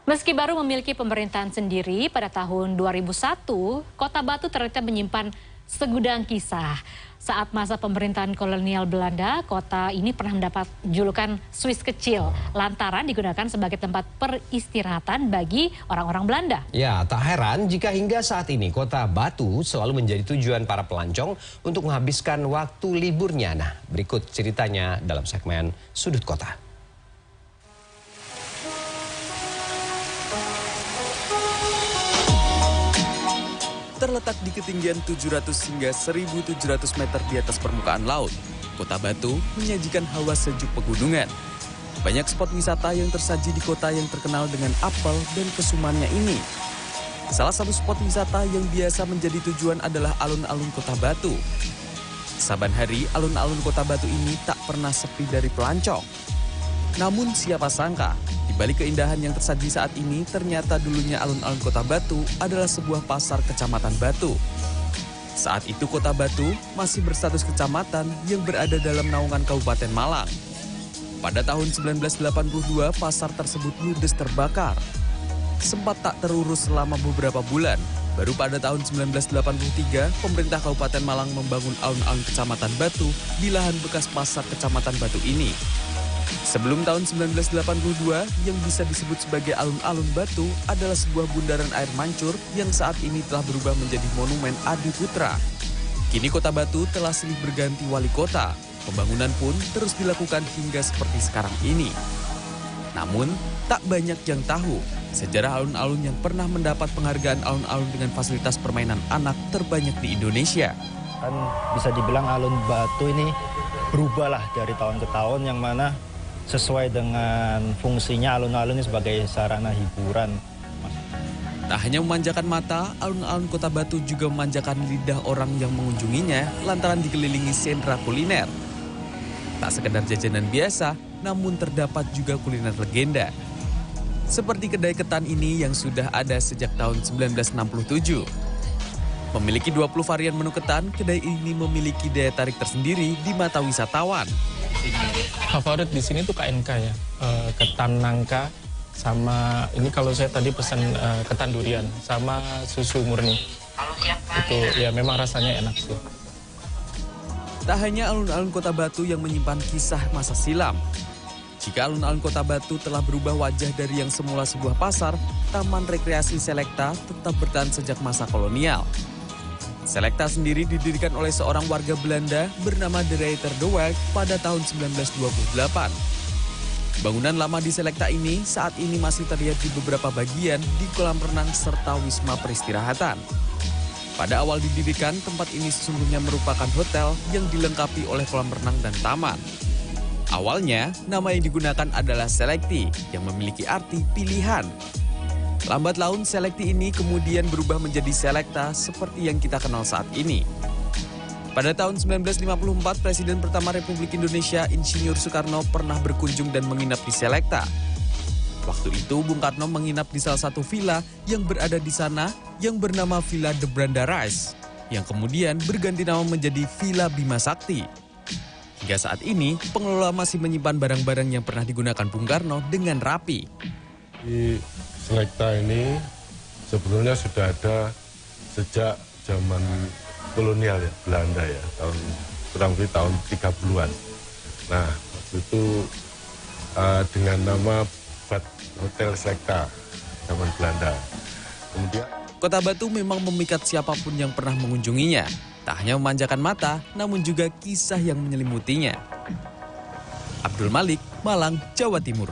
Meski baru memiliki pemerintahan sendiri pada tahun 2001, Kota Batu ternyata menyimpan segudang kisah. Saat masa pemerintahan kolonial Belanda, kota ini pernah mendapat julukan Swiss kecil lantaran digunakan sebagai tempat peristirahatan bagi orang-orang Belanda. Ya, tak heran jika hingga saat ini Kota Batu selalu menjadi tujuan para pelancong untuk menghabiskan waktu liburnya. Nah, berikut ceritanya dalam segmen Sudut Kota. Terletak di ketinggian 700 hingga 1.700 meter di atas permukaan laut, Kota Batu menyajikan hawa sejuk pegunungan. Banyak spot wisata yang tersaji di kota yang terkenal dengan apel dan kesumannya ini. Salah satu spot wisata yang biasa menjadi tujuan adalah alun-alun Kota Batu. Saban hari, alun-alun Kota Batu ini tak pernah sepi dari pelancong. Namun siapa sangka, di balik keindahan yang tersaji saat ini, ternyata dulunya alun-alun Kota Batu adalah sebuah pasar Kecamatan Batu. Saat itu Kota Batu masih berstatus kecamatan yang berada dalam naungan Kabupaten Malang. Pada tahun 1982, pasar tersebut ludes terbakar. Sempat tak terurus selama beberapa bulan. Baru pada tahun 1983, pemerintah Kabupaten Malang membangun alun-alun Kecamatan Batu di lahan bekas pasar Kecamatan Batu ini. Sebelum tahun 1982, yang bisa disebut sebagai alun-alun Batu adalah sebuah bundaran air mancur yang saat ini telah berubah menjadi monumen Adi Putra. Kini Kota Batu telah silih berganti wali kota. Pembangunan pun terus dilakukan hingga seperti sekarang ini. Namun, tak banyak yang tahu sejarah alun-alun yang pernah mendapat penghargaan alun-alun dengan fasilitas permainan anak terbanyak di Indonesia. Kan bisa dibilang alun Batu ini berubah lah dari tahun ke tahun, yang mana sesuai dengan fungsinya alun-alun ini sebagai sarana hiburan. Tak hanya memanjakan mata, alun-alun Kota Batu juga memanjakan lidah orang yang mengunjunginya lantaran dikelilingi sentra kuliner. Tak sekedar jajanan biasa, namun terdapat juga kuliner legenda. Seperti kedai ketan ini yang sudah ada sejak tahun 1967. Memiliki 20 varian menu ketan, kedai ini memiliki daya tarik tersendiri di mata wisatawan. Favorit di sini tuh KNK ya, ketan nangka, sama ini kalau saya tadi pesan ketan durian, sama susu murni. Itu ya memang rasanya enak sih. Tak hanya alun-alun Kota Batu yang menyimpan kisah masa silam. Jika alun-alun Kota Batu telah berubah wajah dari yang semula sebuah pasar, Taman Rekreasi Selekta tetap bertahan sejak masa kolonial. Selekta sendiri didirikan oleh seorang warga Belanda bernama De Ruyter de Waag pada tahun 1928. Bangunan lama di Selekta ini saat ini masih terlihat di beberapa bagian di kolam renang serta wisma peristirahatan. Pada awal didirikan, tempat ini sesungguhnya merupakan hotel yang dilengkapi oleh kolam renang dan taman. Awalnya, nama yang digunakan adalah Selekti yang memiliki arti pilihan. Lambat laun Selekti ini kemudian berubah menjadi Selekta seperti yang kita kenal saat ini. Pada tahun 1954, Presiden pertama Republik Indonesia Insinyur Soekarno pernah berkunjung dan menginap di Selekta. Waktu itu Bung Karno menginap di salah satu villa yang berada di sana yang bernama Villa De Branda Rijs, yang kemudian berganti nama menjadi Villa Bima Sakti. Hingga saat ini, pengelola masih menyimpan barang-barang yang pernah digunakan Bung Karno dengan rapi. Di Selekta ini sebetulnya sudah ada sejak zaman kolonial ya, Belanda ya, kurang lebih tahun 30-an. Nah, waktu itu dengan nama Bad Hotel Selekta zaman Belanda. Kemudian Kota Batu memang memikat siapapun yang pernah mengunjunginya. Tak hanya memanjakan mata, namun juga kisah yang menyelimutinya. Abdul Malik, Malang, Jawa Timur.